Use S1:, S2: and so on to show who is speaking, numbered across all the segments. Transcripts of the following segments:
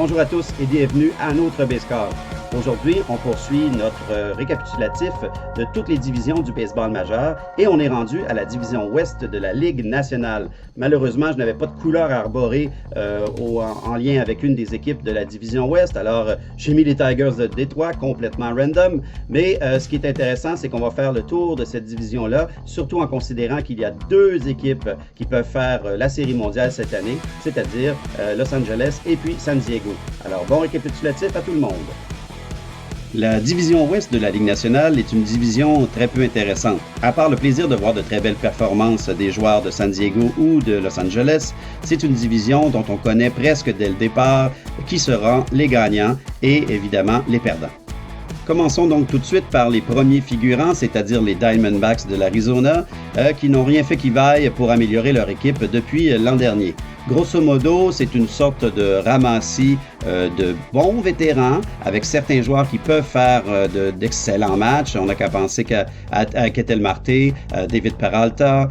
S1: Bonjour à tous et bienvenue à un autre Baseball. Aujourd'hui, on poursuit notre récapitulatif de toutes les divisions du baseball majeur et on est rendu à la division ouest de la Ligue nationale. Malheureusement, je n'avais pas de couleur à arborer en lien avec une des équipes de la division ouest, alors j'ai mis les Tigers de Détroit complètement random, mais ce qui est intéressant, c'est qu'on va faire le tour de cette division-là, surtout en considérant qu'il y a deux équipes qui peuvent faire la Série mondiale cette année, c'est-à-dire Los Angeles et puis San Diego. Alors, bon récapitulatif à tout le monde. La division ouest de la Ligue nationale est une division très peu intéressante. À part le plaisir de voir de très belles performances des joueurs de San Diego ou de Los Angeles, c'est une division dont on connaît presque dès le départ qui seront les gagnants et évidemment les perdants. Commençons donc tout de suite par les premiers figurants, c'est-à-dire les Diamondbacks de l'Arizona, qui n'ont rien fait qui vaille pour améliorer leur équipe depuis l'an dernier. Grosso modo, c'est une sorte de ramassis de bons vétérans avec certains joueurs qui peuvent faire d'excellents matchs. On n'a qu'à penser à Ketel Marte, David Peralta,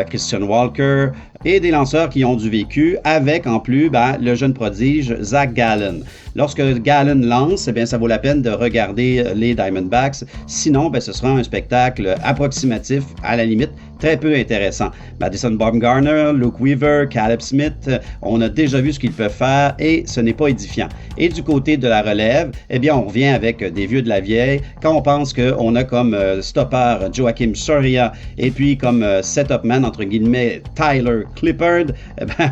S1: Christian Walker et des lanceurs qui ont du vécu avec en plus le jeune prodige Zach Gallen. Lorsque Gallen lance, ça vaut la peine de regarder les Diamondbacks. Sinon, ce sera un spectacle approximatif, à la limite, très peu intéressant. Madison Bumgarner, Luke Weaver, Caleb Smith, on a déjà vu ce qu'ils peuvent faire et ce n'est pas édifiant. Et du côté de la relève, on revient avec des vieux de la vieille. Quand on pense qu'on a comme stopper Joakim Soria et puis comme setup man, entre guillemets, Tyler Clippard,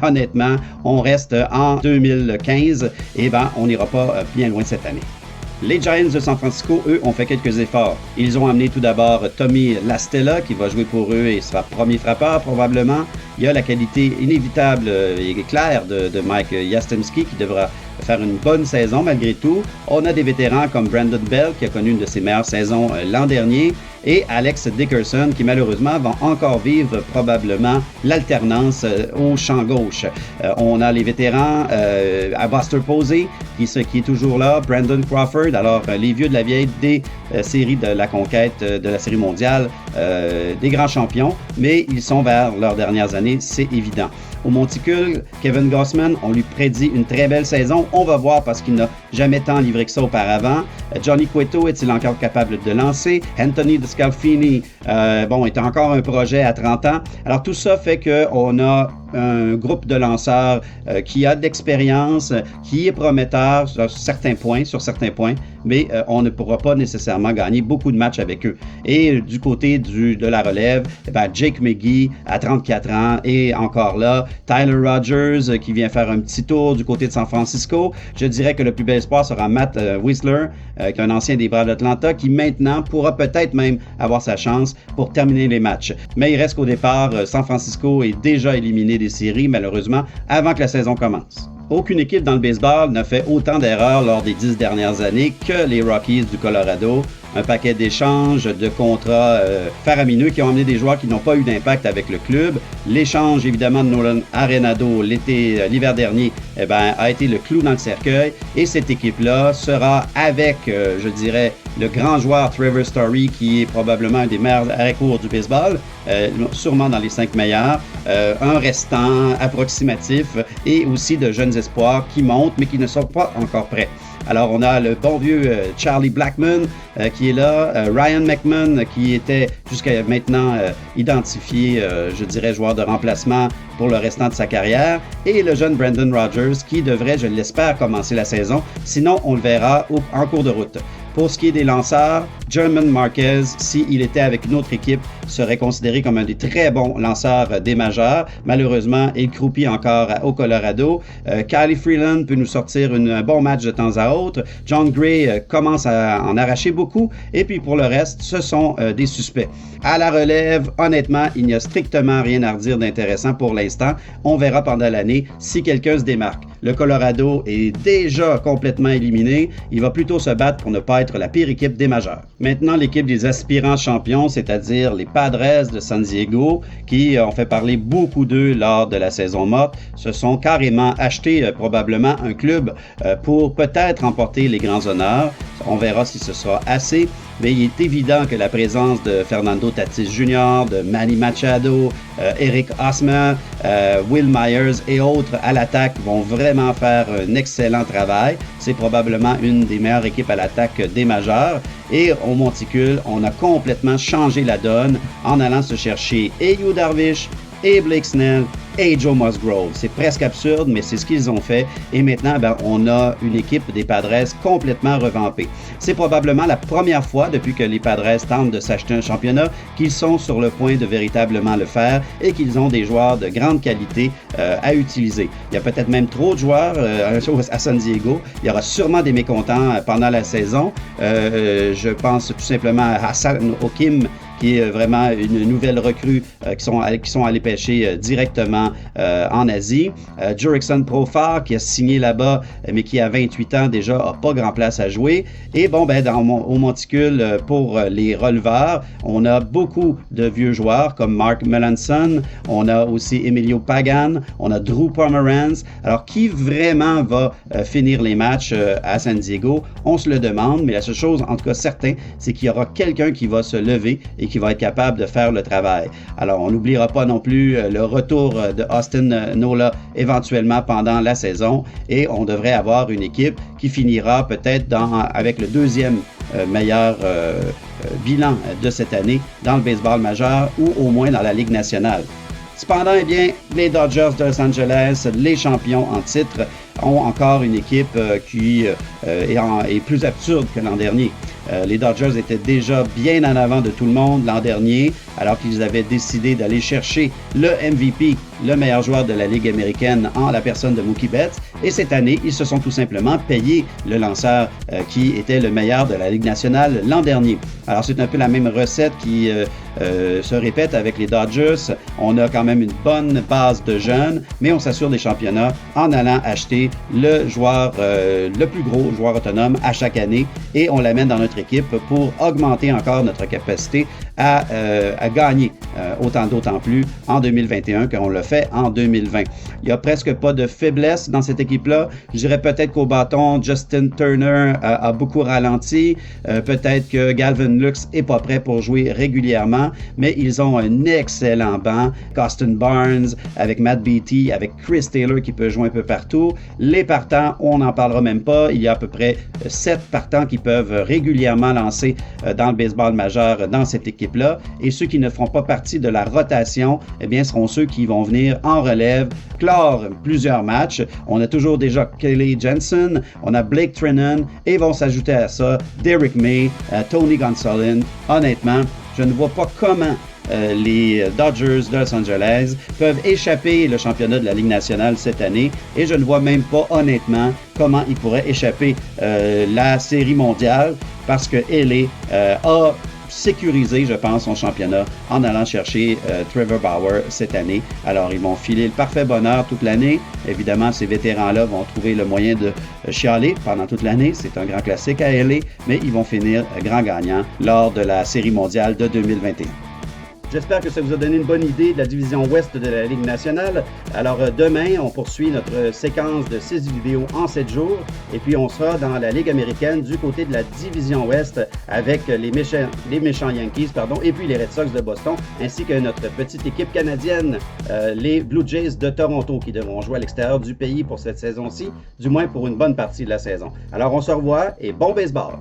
S1: honnêtement, on reste en 2015 et on n'ira pas bien loin cette année. Les Giants de San Francisco, eux, ont fait quelques efforts. Ils ont amené tout d'abord Tommy Lastella, qui va jouer pour eux et sera premier frappeur probablement. Il y a la qualité inévitable et claire de Mike Yastrzemski, qui devra faire une bonne saison malgré tout. On a des vétérans comme Brandon Bell, qui a connu une de ses meilleures saisons l'an dernier, et Alex Dickerson, qui malheureusement va encore vivre probablement l'alternance au champ gauche. On a les vétérans à Buster Posey, qui est toujours là, Brandon Crawford, alors les vieux de la vieille des séries de la conquête de la Série mondiale, des grands champions, mais ils sont vers leurs dernières années, c'est évident. Au monticule, Kevin Gausman, on lui prédit une très belle saison. On va voir parce qu'il n'a jamais tant livré que ça auparavant. Johnny Cueto est-il encore capable de lancer? Anthony DeScalfini, est encore un projet à 30 ans. Alors tout ça fait qu'on a un groupe de lanceurs qui a de l'expérience, qui est prometteur sur certains points, mais on ne pourra pas nécessairement gagner beaucoup de matchs avec eux. Et du côté de la relève, Jake McGee à 34 ans et encore là, Tyler Rogers qui vient faire un petit tour du côté de San Francisco. Je dirais que le plus bel espoir sera Matt Whistler, qui est un ancien des Braves d'Atlanta, qui maintenant pourra peut-être même avoir sa chance pour terminer les matchs. Mais il reste qu'au départ, San Francisco est déjà éliminé des séries, malheureusement, avant que la saison commence. Aucune équipe dans le baseball n'a fait autant d'erreurs lors des 10 dernières années que les Rockies du Colorado. Un paquet d'échanges, de contrats faramineux qui ont amené des joueurs qui n'ont pas eu d'impact avec le club. L'échange, évidemment, de Nolan Arenado l'hiver dernier, a été le clou dans le cercueil. Et cette équipe-là sera avec, le grand joueur Trevor Story, qui est probablement un des meilleurs arrêts-courts du baseball, sûrement dans les 5 meilleurs, un restant approximatif et aussi de jeunes espoirs qui montent, mais qui ne sont pas encore prêts. Alors, on a le bon vieux Charlie Blackmon qui est là, Ryan McMahon qui était jusqu'à maintenant identifié, joueur de remplacement pour le restant de sa carrière, et le jeune Brandon Rogers qui devrait, je l'espère, commencer la saison. Sinon, on le verra en cours de route. Pour ce qui est des lanceurs, German Marquez, s'il était avec une autre équipe, serait considéré comme un des très bons lanceurs des majeurs. Malheureusement, il croupit encore au Colorado. Kylie Freeland peut nous sortir un bon match de temps à autre. John Gray commence à en arracher beaucoup. Et puis pour le reste, ce sont des suspects. À la relève, honnêtement, il n'y a strictement rien à redire d'intéressant pour l'instant. On verra pendant l'année si quelqu'un se démarque. Le Colorado est déjà complètement éliminé. Il va plutôt se battre pour ne pas être la pire équipe des majeurs. Maintenant, l'équipe des aspirants champions, c'est-à-dire les Padres de San Diego, qui ont fait parler beaucoup d'eux lors de la saison morte, se sont carrément achetés probablement un club pour peut-être remporter les grands honneurs. On verra si ce sera assez. mais il est évident que la présence de Fernando Tatis Jr., de Manny Machado, Eric Hosmer, Will Myers et autres à l'attaque vont vraiment faire un excellent travail. C'est probablement une des meilleures équipes à l'attaque des majeures. Et au Monticule, on a complètement changé la donne en allant se chercher et Yu Darvish, et Blake Snell et Joe Musgrove. C'est presque absurde, mais c'est ce qu'ils ont fait. Et maintenant, on a une équipe des Padres complètement revampée. C'est probablement la première fois depuis que les Padres tentent de s'acheter un championnat qu'ils sont sur le point de véritablement le faire et qu'ils ont des joueurs de grande qualité à utiliser. Il y a peut-être même trop de joueurs à San Diego. Il y aura sûrement des mécontents pendant la saison. Je pense tout simplement à Hassan Okim, qui est vraiment une nouvelle recrue qui sont allés pêcher directement en Asie. Jurickson Profar, qui a signé là-bas, mais qui a 28 ans déjà, n'a pas grand place à jouer. Et bon, au Monticule, pour les releveurs, on a beaucoup de vieux joueurs comme Mark Melanson, on a aussi Emilio Pagan, on a Drew Pomeranz. Alors, qui vraiment va finir les matchs à San Diego? On se le demande, mais la seule chose, en tout cas certain, c'est qu'il y aura quelqu'un qui va se lever et qui va être capable de faire le travail. Alors, on n'oubliera pas non plus le retour de Austin Nola éventuellement pendant la saison et on devrait avoir une équipe qui finira peut-être avec le deuxième meilleur bilan de cette année dans le baseball majeur ou au moins dans la Ligue nationale. Cependant, eh bien, les Dodgers de Los Angeles, les champions en titre, ont encore une équipe qui est plus absurde que l'an dernier. Les Dodgers étaient déjà bien en avant de tout le monde l'an dernier, alors qu'ils avaient décidé d'aller chercher le MVP, le meilleur joueur de la Ligue américaine, en la personne de Mookie Betts. Et cette année, ils se sont tout simplement payé le lanceur qui était le meilleur de la Ligue nationale l'an dernier. Alors, c'est un peu la même recette qui se répète avec les Dodgers. On a quand même une bonne base de jeunes, mais on s'assure des championnats en allant acheter le joueur, le plus gros joueur autonome à chaque année et on l'amène dans notre équipe pour augmenter encore notre capacité à gagner d'autant plus en 2021 qu'on l'a fait en 2020. Il n'y a presque pas de faiblesse dans cette équipe-là. Je dirais peut-être qu'au bâton, Justin Turner a beaucoup ralenti. Peut-être que Galvin Lux n'est pas prêt pour jouer régulièrement, mais ils ont un excellent banc. Costin Barnes, avec Matt Beatty, avec Chris Taylor qui peut jouer un peu partout. Les partants, on n'en parlera même pas. Il y a à peu près 7 partants qui peuvent régulièrement lancer dans le baseball majeur dans cette équipe-là. Et ceux qui ne feront pas partie de la rotation, eh bien, seront ceux qui vont venir en relève, clore plusieurs matchs. On a toujours déjà Kelly Jensen, on a Blake Trinan et vont s'ajouter à ça Derek May, Tony Gonsolin. Honnêtement, je ne vois pas comment les Dodgers de Los Angeles peuvent échapper le championnat de la Ligue nationale cette année et je ne vois même pas honnêtement comment ils pourraient échapper la Série mondiale parce que LA a sécurisé, je pense, son championnat en allant chercher Trevor Bauer cette année. Alors, ils vont filer le parfait bonheur toute l'année. Évidemment, ces vétérans-là vont trouver le moyen de chialer pendant toute l'année. C'est un grand classique à LA, mais ils vont finir grand gagnant lors de la Série mondiale de 2021. J'espère que ça vous a donné une bonne idée de la division ouest de la Ligue nationale. Alors demain, on poursuit notre séquence de 6 vidéos en 7 jours. Et puis on sera dans la Ligue américaine du côté de la division ouest avec les méchants Yankees, et puis les Red Sox de Boston, ainsi que notre petite équipe canadienne, les Blue Jays de Toronto, qui devront jouer à l'extérieur du pays pour cette saison-ci, du moins pour une bonne partie de la saison. Alors on se revoit et bon baseball!